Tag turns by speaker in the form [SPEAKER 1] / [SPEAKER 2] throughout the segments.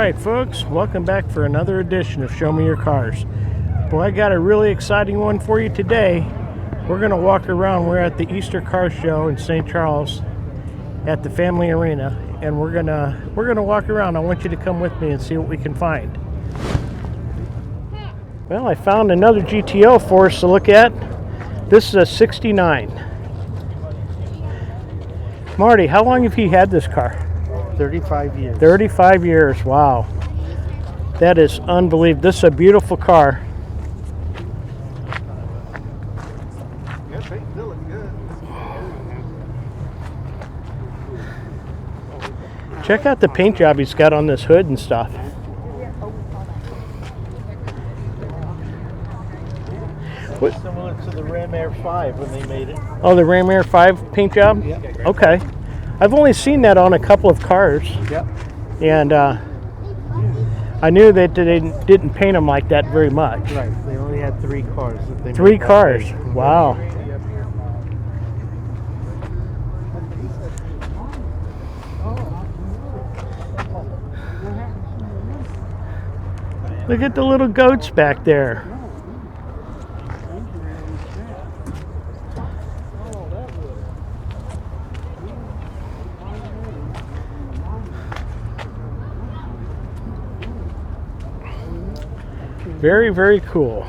[SPEAKER 1] Alright folks, welcome back for another edition of Show Me Your Cars. Boy, I got a really exciting one for you today. We're going to walk around. We're at the Easter Car Show in St. Charles at the Family Arena, and we're gonna walk around. I want you to come with me and see what we can find. Well, I found another GTO for us to look at. This is a 69. Marty, how long have you had this car?
[SPEAKER 2] 35 years.
[SPEAKER 1] 35 years, wow. That is unbelievable. This is a beautiful car. Check out the paint job he's got on this hood and stuff.
[SPEAKER 2] What? Similar to the Ram Air 5 when they made it.
[SPEAKER 1] Oh, the Ram Air 5 paint job?
[SPEAKER 2] Yeah.
[SPEAKER 1] Okay. I've only seen that on a couple of cars.
[SPEAKER 2] Yep.
[SPEAKER 1] And I knew that they didn't paint them like that very much.
[SPEAKER 2] Right. They only had 3 cars. That they
[SPEAKER 1] Three
[SPEAKER 2] made that
[SPEAKER 1] cars.
[SPEAKER 2] day.
[SPEAKER 1] Wow. Look at the little goats back there. Very, very cool.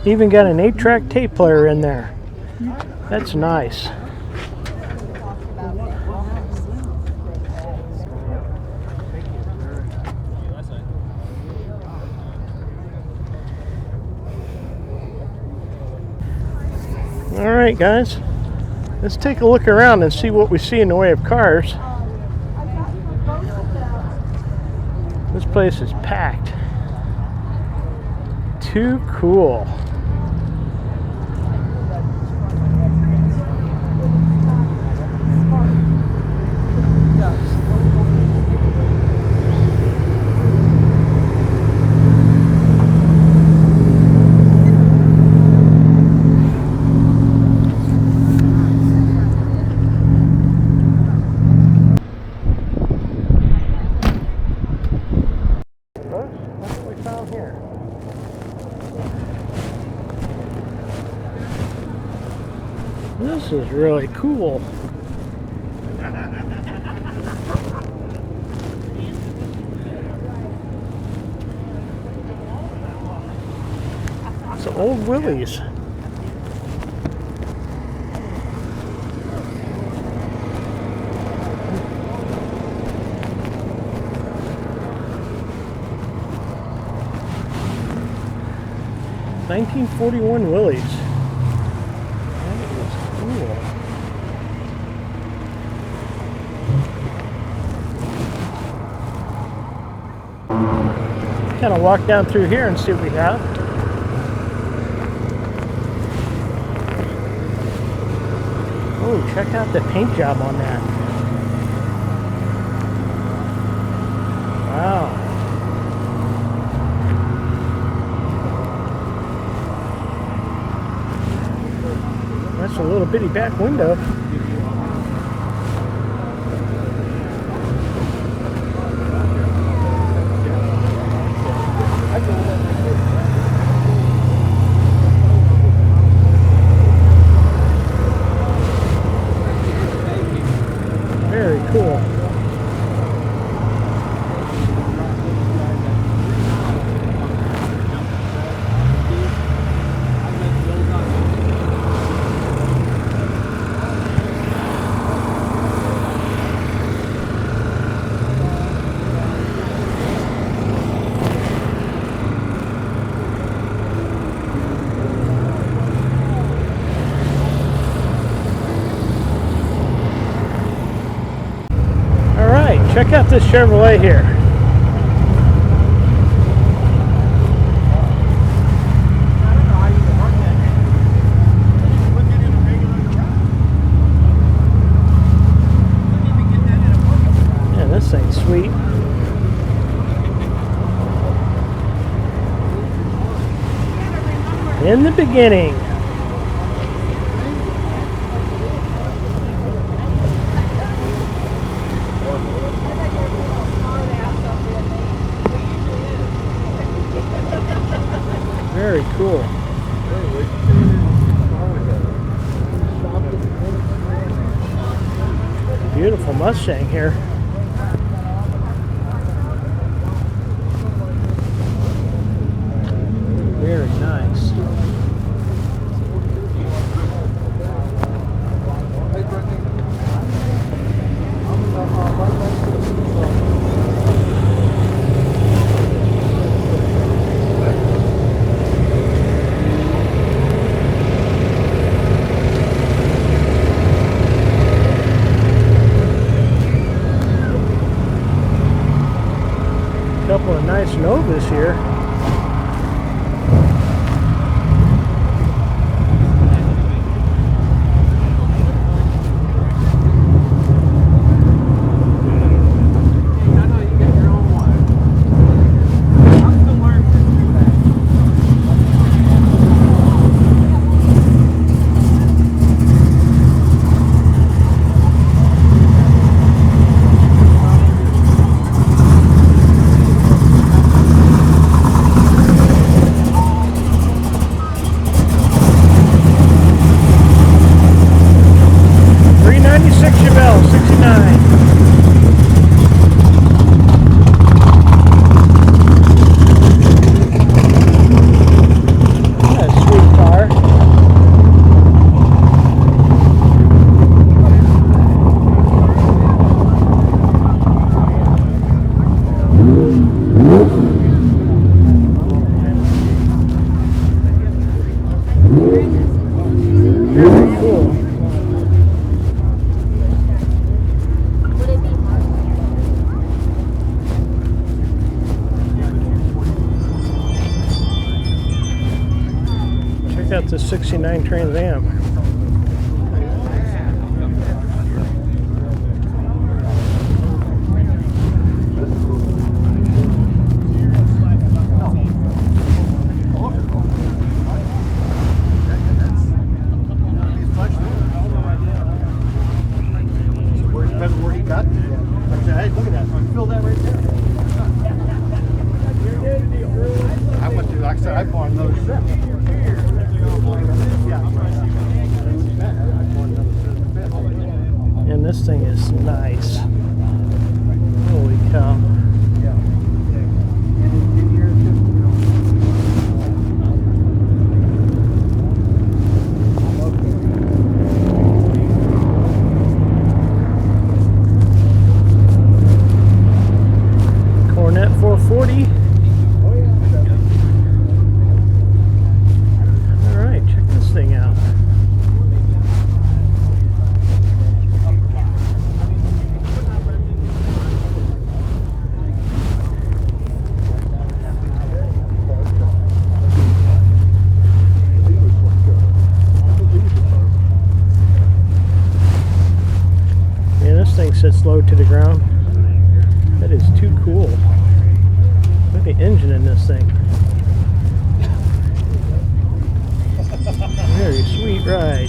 [SPEAKER 1] Even got an 8-track tape player in there. That's nice. All right, guys. Let's take a look around and see what we see in the way of cars. This place is packed. Too cool. This is really cool. It's old Willys. $1941 Willys. Kind of walk down through here and see what we have. Oh, check out the paint job on that. Wow. That's a little bitty back window. Very cool. Check out this Chevrolet here. Yeah, this thing's sweet. In the beginning. cool. Beautiful Mustang here. Very nice. Couple of nice Novas here. That's a 69 Trans Am.
[SPEAKER 2] Where he got? Hey, look at that. Fill that right there. I went to, like I said, I bought another set.
[SPEAKER 1] And this thing is nice. Holy cow. Cornet 440. All right, check this thing out. Thing sits low to the ground. That is too cool. Look at the engine in this thing. Very sweet ride.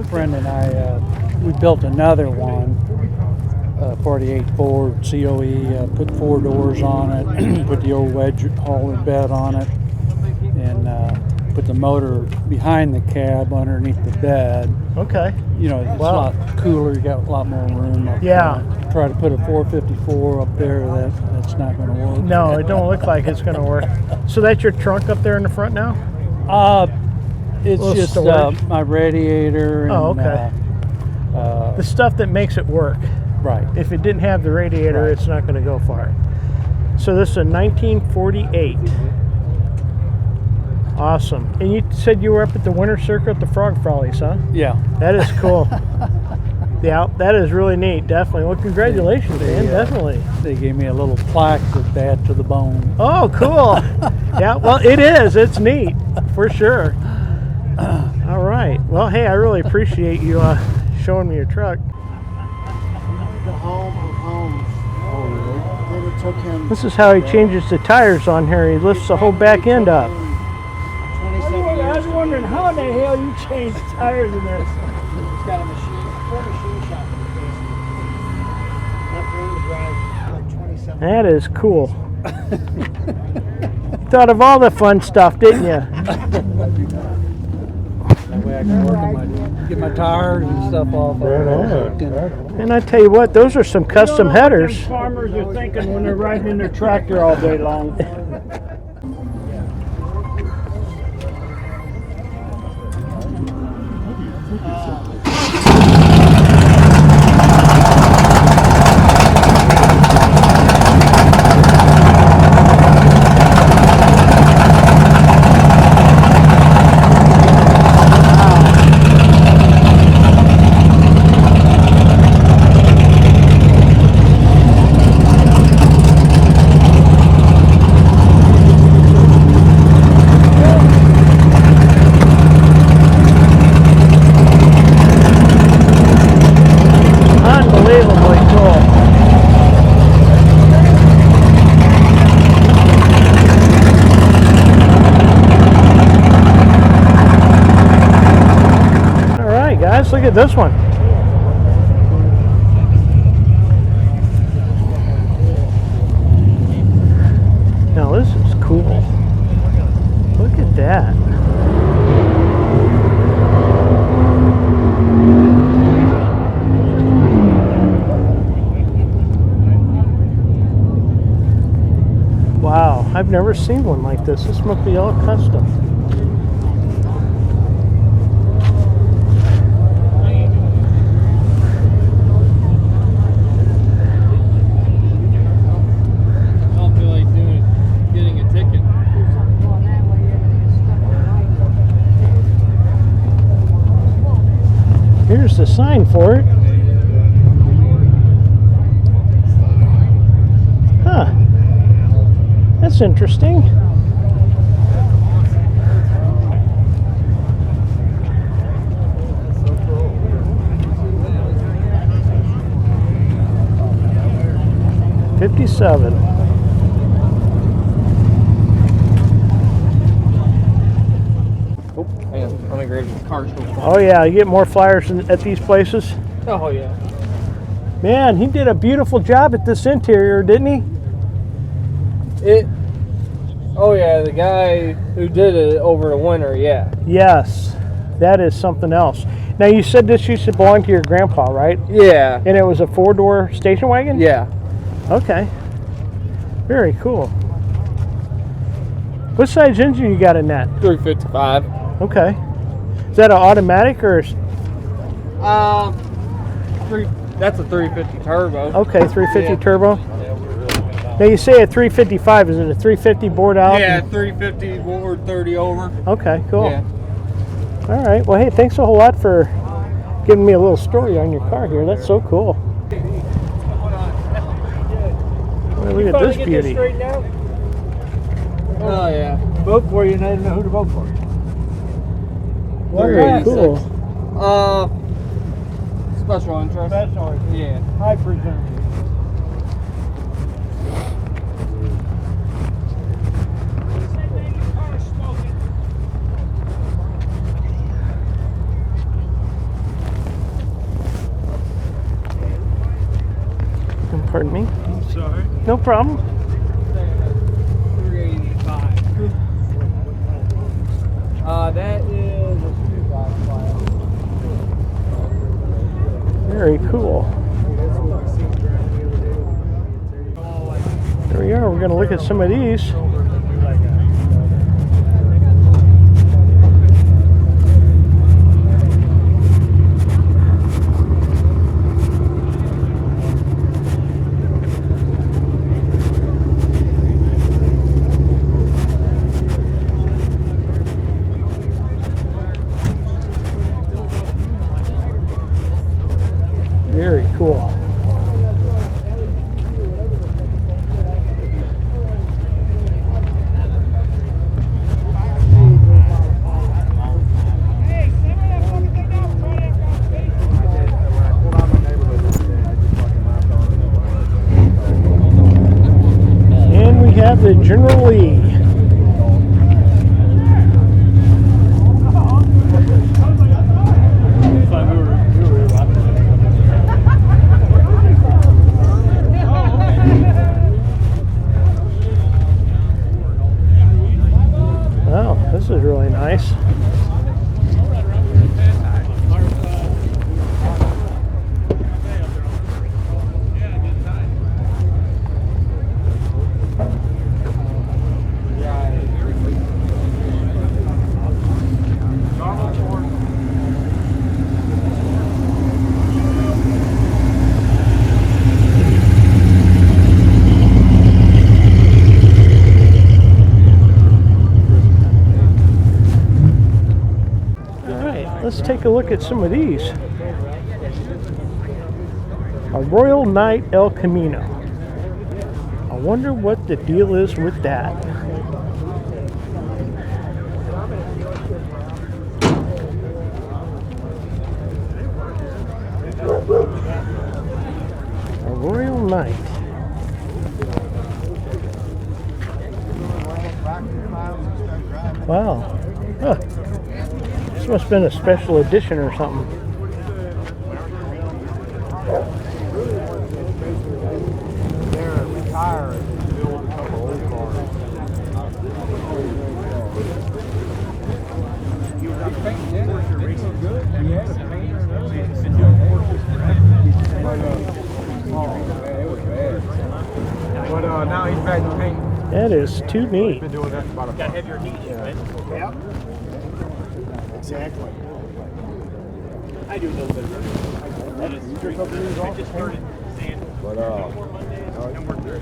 [SPEAKER 3] Friend and I, we built another one, 48 Ford COE, put 4 doors on it, put the old wedge hauler bed on it, and put the motor behind the cab underneath the bed.
[SPEAKER 1] Okay.
[SPEAKER 3] You know, it's
[SPEAKER 1] Wow.
[SPEAKER 3] a lot cooler, you got a lot more room up
[SPEAKER 1] Yeah.
[SPEAKER 3] there. Try to put a 454 up there, that's not going to work.
[SPEAKER 1] No, it don't look like it's going to work. So that's your trunk up there in the front now?
[SPEAKER 3] It's
[SPEAKER 1] Little
[SPEAKER 3] just
[SPEAKER 1] storage.
[SPEAKER 3] my radiator. And,
[SPEAKER 1] Oh, okay. The stuff that makes it work.
[SPEAKER 3] right.
[SPEAKER 1] If it didn't have the radiator,
[SPEAKER 3] Right.
[SPEAKER 1] it's not going to go far. So this is a 1948. Awesome. And you said you were up at the winter circuit at the Frog Frolies, huh?
[SPEAKER 3] Yeah.
[SPEAKER 1] That is cool. Yeah, that is really neat, definitely. Well, congratulations, man, definitely.
[SPEAKER 3] They gave me a little plaque with bad to the bone.
[SPEAKER 1] Oh, cool. Yeah, well, it is. It's neat, for sure. All right. right. Well, hey, I really appreciate you showing me your truck.
[SPEAKER 2] The home of homes. Oh, really? Then it took him.
[SPEAKER 1] This is how he changes the tires on here. He lifts the whole back end up.
[SPEAKER 2] 27 years.
[SPEAKER 4] I was wondering how the hell you changed tires in this.
[SPEAKER 2] He's got a full machine shop in the basement. Enough room to drive like 27.
[SPEAKER 1] That is cool. Thought of all the fun stuff, didn't you?
[SPEAKER 3] That way I can work on get my tires and stuff off.
[SPEAKER 1] And I tell you what, those are some custom
[SPEAKER 4] You don't know what
[SPEAKER 1] headers.
[SPEAKER 4] them farmers are thinking when they're riding in their tractor all day long.
[SPEAKER 1] Unbelievably cool. All right, guys, look at this one. Now this is cool. Look at that. Wow, I've never seen one like this. This must be all custom.
[SPEAKER 5] I don't feel like getting a ticket.
[SPEAKER 1] Here's the sign for it. Huh. That's interesting. $57.
[SPEAKER 5] Oh, hang on. Let me grab the car still.
[SPEAKER 1] Oh yeah, you get more flyers at these places.
[SPEAKER 5] Oh, yeah.
[SPEAKER 1] Man, he did a beautiful job at this interior, didn't he?
[SPEAKER 5] Oh, yeah, the guy who did it over the winter, yeah.
[SPEAKER 1] Yes, that is something else. Now you said this used to belong to your grandpa, right?
[SPEAKER 5] Yeah.
[SPEAKER 1] And it was a 4-door station wagon?
[SPEAKER 5] Yeah.
[SPEAKER 1] Okay. Very cool. What size engine you got in that?
[SPEAKER 5] 355.
[SPEAKER 1] Okay. Is that an automatic or?
[SPEAKER 5] That's a 350 turbo.
[SPEAKER 1] Okay, 350
[SPEAKER 5] Yeah.
[SPEAKER 1] turbo. Now you say a 355. Is it a 350 bored out?
[SPEAKER 5] Yeah, 350 or 30 over.
[SPEAKER 1] Okay, cool.
[SPEAKER 5] Yeah.
[SPEAKER 1] All right. Well, hey, thanks a whole lot for giving me a little story on your car here. That's so cool. Well, look at this beauty.
[SPEAKER 5] Oh, yeah.
[SPEAKER 4] Vote for you and I didn't know who to vote for.
[SPEAKER 1] Very cool.
[SPEAKER 5] Special interest.
[SPEAKER 4] Special.
[SPEAKER 5] Yeah.
[SPEAKER 4] I presume.
[SPEAKER 1] Pardon me.
[SPEAKER 4] I'm sorry.
[SPEAKER 1] No problem.
[SPEAKER 5] 385. That is a 2005.
[SPEAKER 1] Very cool. There we are. We're going to look at some of these. Very cool. General Lee. Oh, this is really nice. Let's take a look at some of these. A Royal Knight El Camino. I wonder what the deal is with that. A Royal Knight. Wow. Huh. This must have been a special edition or something.
[SPEAKER 2] They're retired and build a couple old cars. But now he's back to paint.
[SPEAKER 1] That is too neat.
[SPEAKER 2] Been doing that for about a month. Gotta have your knees, right? Yep. Exactly. I do a little bit of everything. That is true. I just started saying, but and we're there.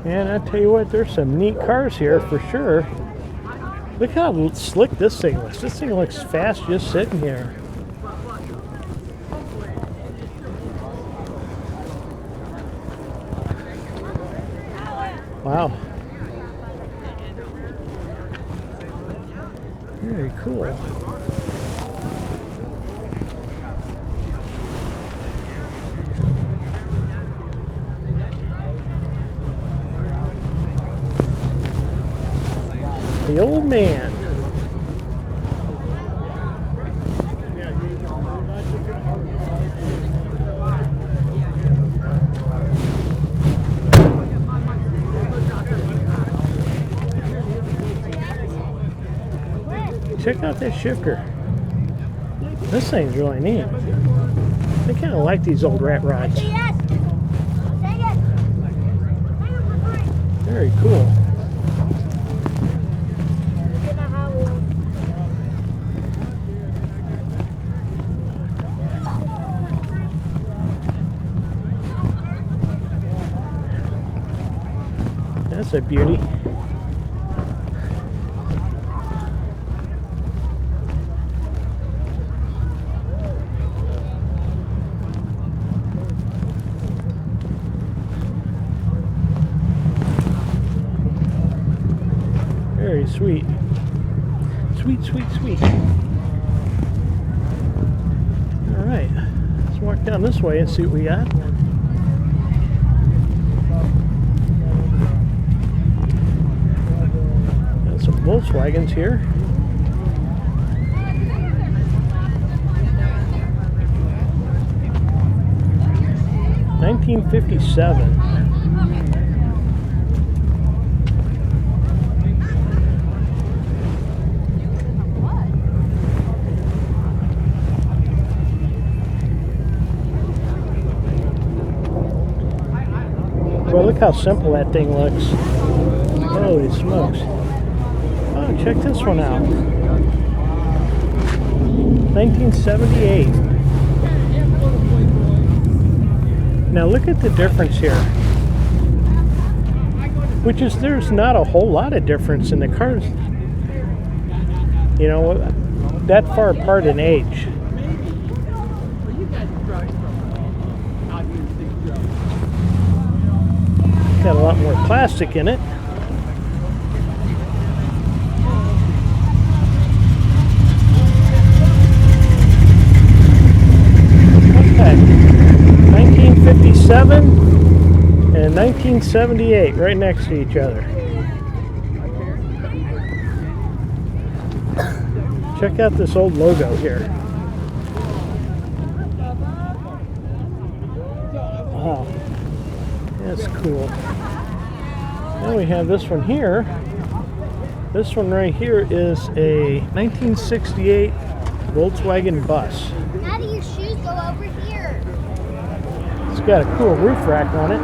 [SPEAKER 1] And I tell you what, there's some neat cars here for sure. Look how slick this thing looks. This thing looks fast just sitting here. Wow. Very cool. The old man. Check out this shifter. This thing's really neat. I kind of like these old rat rods. Very cool. That's a beauty. Very sweet. Sweet, sweet, sweet. All right, let's walk down this way and see what we got. Got some Volkswagens here. $1957. Well, look how simple that thing looks. Holy smokes. Oh, check this one out. 1978. Now look at the difference here. Which is, there's not a whole lot of difference in the cars. You know, that far apart in age. Got a lot more plastic in it. 1978, right next to each other. Check out this old logo here. Wow, that's cool. Now we have this one here. This one right here is a 1968 Volkswagen bus.
[SPEAKER 6] How do your shoes go over here?
[SPEAKER 1] It's got a cool roof rack on it.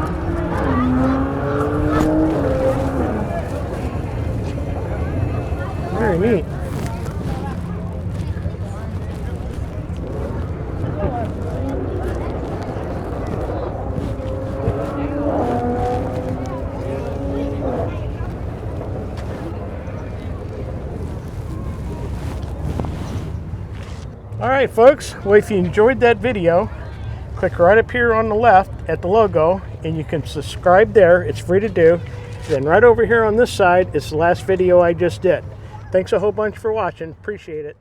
[SPEAKER 1] Very neat. Alright folks, well if you enjoyed that video, click right up here on the left at the logo and you can subscribe there. It's free to do. Then right over here on this side is the last video I just did. Thanks a whole bunch for watching. Appreciate it.